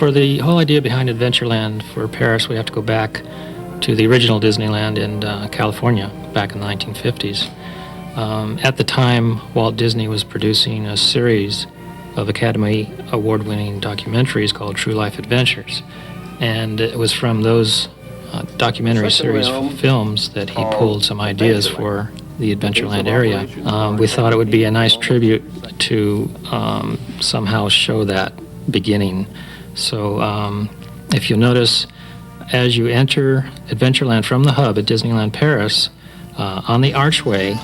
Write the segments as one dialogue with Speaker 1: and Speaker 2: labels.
Speaker 1: for the whole idea behind Adventureland for Paris, we have to go back to the original Disneyland in California back in the 1950s. At the time, Walt Disney was producing a series of Academy Award-winning documentaries called True Life Adventures. And it was from those documentary series films that he pulled some ideas for the Adventureland area. We thought it would be a nice tribute to somehow show that beginning. So if you'll notice, as you enter Adventureland from the hub at Disneyland Paris, on the archway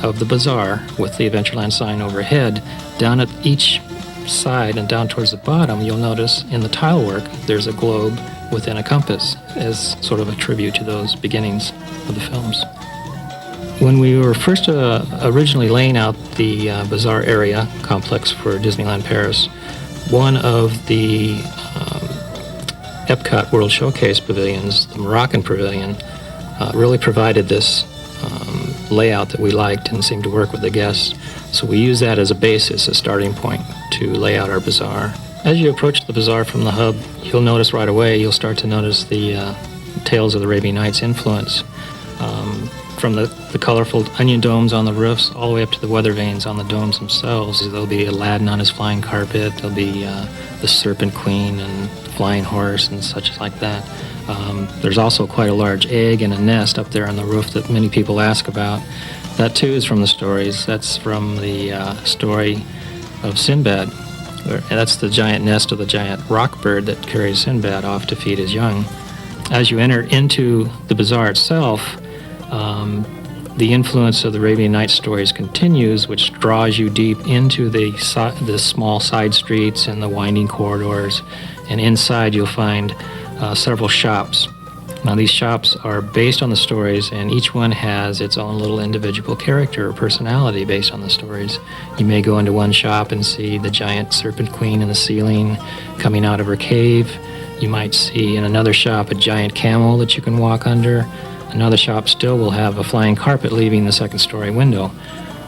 Speaker 1: of the Bazaar with the Adventureland sign overhead, down at each side and down towards the bottom, you'll notice in the tile work there's a globe within a compass as sort of a tribute to those beginnings of the films. When we were first originally laying out the Bazaar area complex for Disneyland Paris, one of the Epcot World Showcase pavilions, the Moroccan pavilion, really provided this layout that we liked and seemed to work with the guests. So we used that as a basis, a starting point to lay out our Bazaar. As you approach the Bazaar from the hub, you'll notice right away, you'll start to notice the Tales of the Arabian Nights influence. From the colorful onion domes on the roofs all the way up to the weather vanes on the domes themselves. There'll be Aladdin on his flying carpet, there'll be the Serpent Queen and flying horse and such like that. There's also quite a large egg and a nest up there on the roof that many people ask about. That too is from the stories. That's from the story of Sinbad. That's the giant nest of the giant rock bird that carries Sinbad off to feed his young. As you enter into the Bazaar itself, the influence of the Arabian Nights stories continues, which draws you deep into the small side streets and the winding corridors. And inside you'll find several shops. Now these shops are based on the stories, and each one has its own little individual character or personality based on the stories. You may go into one shop and see the giant Serpent Queen in the ceiling coming out of her cave. You might see in another shop a giant camel that you can walk under. Another shop still will have a flying carpet leaving the second story window.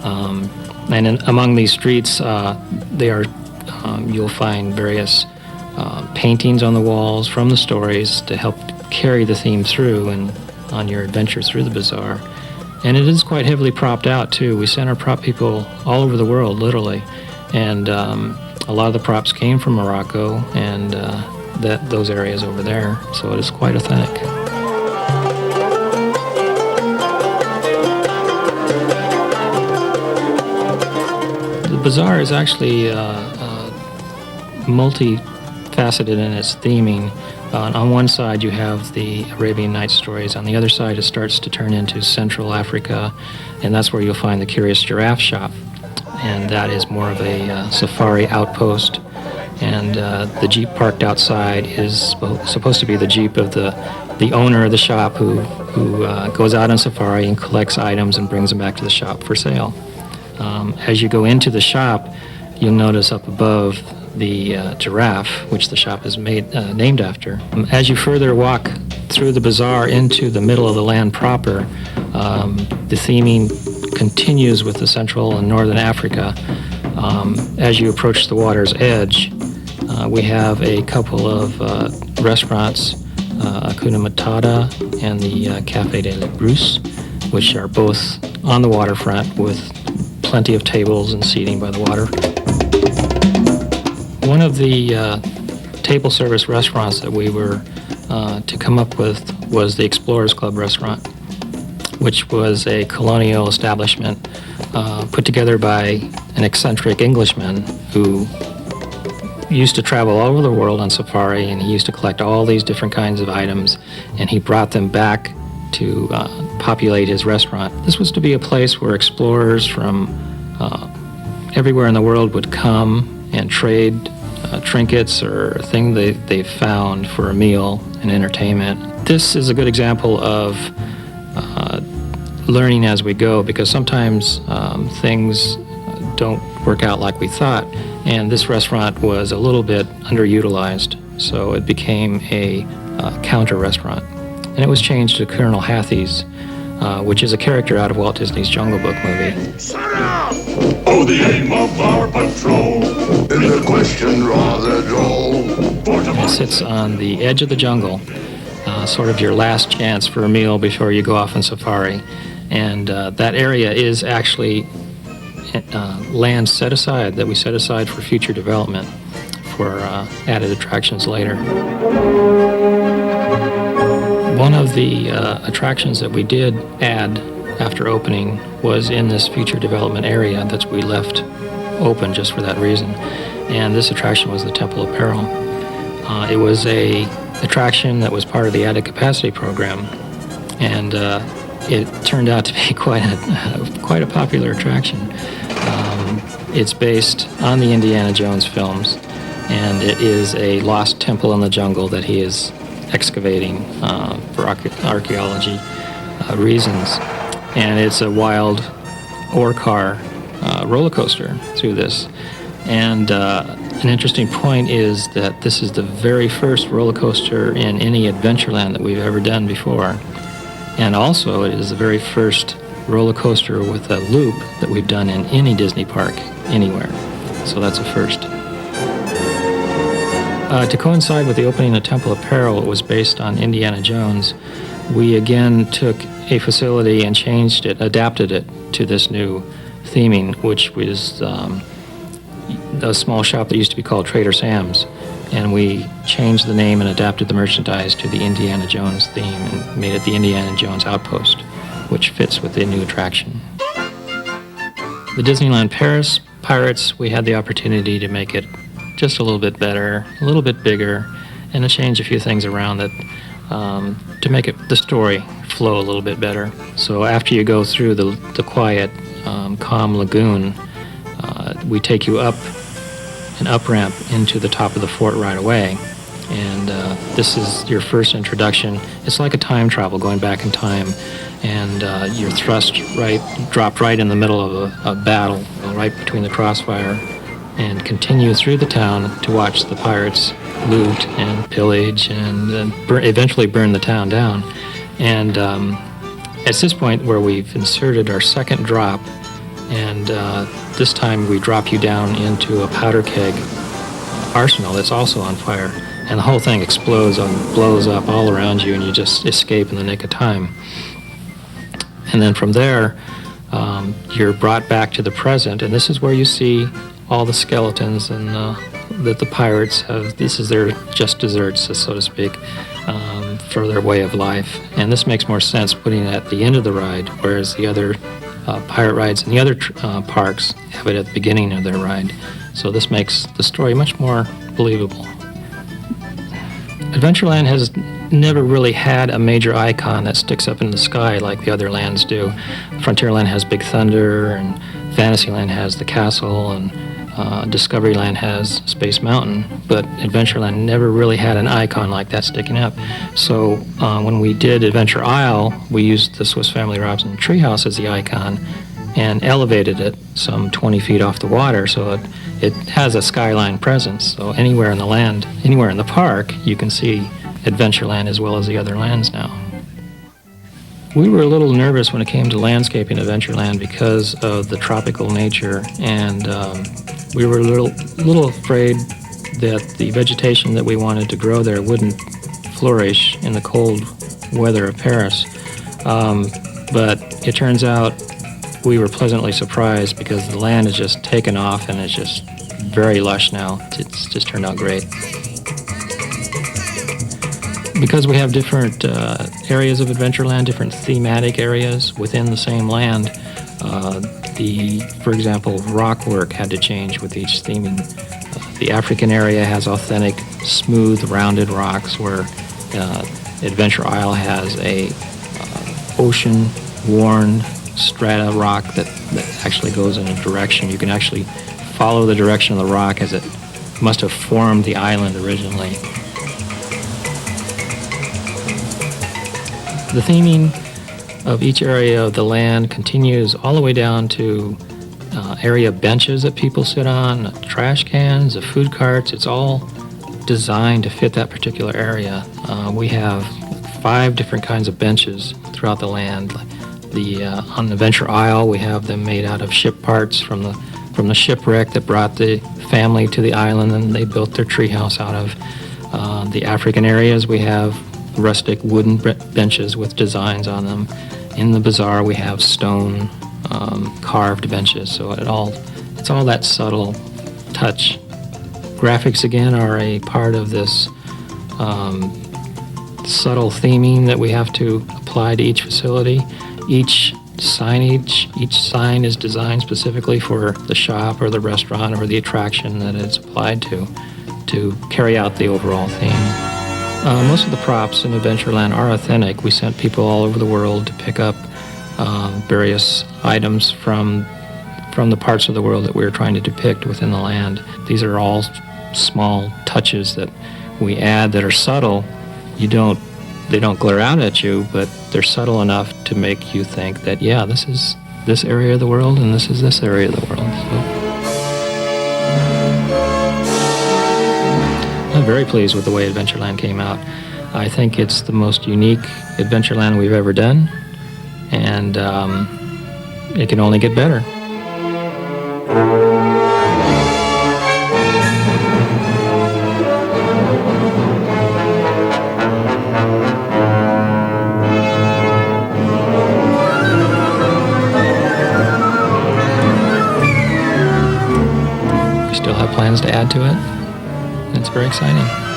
Speaker 1: Among these streets, you'll find various paintings on the walls from the stories to help carry the theme through and on your adventure through the Bazaar. And it is quite heavily propped out too. We sent our prop people all over the world, literally, and a lot of the props came from Morocco and those areas over there, so it is quite authentic. The Bazaar is actually multifaceted in its theming. On one side you have the Arabian Nights stories. On the other side it starts to turn into Central Africa, and that's where you'll find the Curious Giraffe shop. And that is more of a safari outpost. And the Jeep parked outside is supposed to be the Jeep of the owner of the shop who goes out on safari and collects items and brings them back to the shop for sale. As you go into the shop, you'll notice up above the giraffe, which the shop is named after. As you further walk through the Bazaar into the middle of the land proper, the theming continues with the Central and Northern Africa. As you approach the water's edge, we have a couple of restaurants, Hakuna Matata and the Café de la Brousse, which are both on the waterfront with plenty of tables and seating by the water. One of the table service restaurants that we were to come up with was the Explorers Club restaurant, which was a colonial establishment put together by an eccentric Englishman who used to travel all over the world on safari, and he used to collect all these different kinds of items, and he brought them back to populate his restaurant. This was to be a place where explorers from everywhere in the world would come and trade trinkets or things they found for a meal and entertainment. This is a good example of learning as we go, because sometimes things don't work out like we thought, and this restaurant was a little bit underutilized, so it became a counter restaurant, and it was changed to Colonel Hathie's which is a character out of Walt Disney's Jungle Book movie.
Speaker 2: Oh, the aim of our patrol is a question rather droll.
Speaker 1: It sits on the edge of the jungle, sort of your last chance for a meal before you go off on safari. And that area is actually land set aside, that we set aside for future development for added attractions later. One of the attractions that we did add after opening was in this future development area that we left open just for that reason. And this attraction was the Temple of Peril. It was a attraction that was part of the added capacity program, and it turned out to be quite a popular attraction. It's based on the Indiana Jones films, and it is a lost temple in the jungle that he is excavating for archaeology reasons. And it's a wild ore car roller coaster through this. And an interesting point is that this is the very first roller coaster in any Adventureland that we've ever done before. And also it is the very first roller coaster with a loop that we've done in any Disney park anywhere. So that's a first. To coincide with the opening of Temple of Peril, it was based on Indiana Jones. We again took a facility and changed it, adapted it to this new theming, which was a small shop that used to be called Trader Sam's. And we changed the name and adapted the merchandise to the Indiana Jones theme and made it the Indiana Jones Outpost, which fits with the new attraction. The Disneyland Paris Pirates, we had the opportunity to make it just a little bit better, a little bit bigger, and to change a few things around that to make the story flow a little bit better. So after you go through the quiet, calm lagoon, we take you up an up-ramp into the top of the fort right away. And this is your first introduction. It's like a time travel, going back in time. And you're dropped right in the middle of a battle, right between the crossfire, and continue through the town to watch the pirates loot and pillage and eventually burn the town down. And at this point where we've inserted our second drop, and this time we drop you down into a powder keg arsenal that's also on fire, and the whole thing explodes and blows up all around you, and you just escape in the nick of time. And then from there, you're brought back to the present, and this is where you see all the skeletons and that the pirates have. This is their just desserts, so to speak, for their way of life. And this makes more sense putting it at the end of the ride, whereas the other pirate rides in the other parks have it at the beginning of their ride. So this makes the story much more believable. Adventureland has never really had a major icon that sticks up in the sky like the other lands do. Frontierland has Big Thunder, and Fantasyland has the castle, and Discoveryland has Space Mountain, but Adventureland never really had an icon like that sticking up. So when we did Adventure Isle, we used the Swiss Family Robinson treehouse as the icon and elevated it some 20 feet off the water, so it has a skyline presence. So anywhere in the land, anywhere in the park, you can see Adventureland as well as the other lands now. We were a little nervous when it came to landscaping Adventureland because of the tropical nature, and we were a little afraid that the vegetation that we wanted to grow there wouldn't flourish in the cold weather of Paris. But it turns out we were pleasantly surprised because the land has just taken off and it's just very lush now. It's just turned out great. Because we have different areas of Adventureland, different thematic areas within the same land, for example, rock work had to change with each theming. The African area has authentic, smooth, rounded rocks, where Adventure Isle has a ocean-worn strata rock that actually goes in a direction. You can actually follow the direction of the rock as it must have formed the island originally. The theming of each area of the land continues all the way down to area benches that people sit on, trash cans, the food carts. It's all designed to fit that particular area. We have 5 different kinds of benches throughout the land, On the Adventure Isle, we have them made out of ship parts from the shipwreck that brought the family to the island, and they built their treehouse out of. The African areas, we have rustic wooden benches with designs on them. In the Bazaar, we have stone carved benches. So it's all that subtle touch. Graphics, again, are a part of this subtle theming that we have to apply to each facility. Each sign is designed specifically for the shop or the restaurant or the attraction that it's applied to carry out the overall theme. Most of the props in Adventureland are authentic. We sent people all over the world to pick up various items from the parts of the world that we were trying to depict within the land. These are all small touches that we add that are subtle. They don't glare out at you, but they're subtle enough to make you think that, yeah, this is this area of the world and this is this area of the world. So I'm very pleased with the way Adventureland came out. I think it's the most unique Adventureland we've ever done, and it can only get better. We still have plans to add to it. It's very exciting.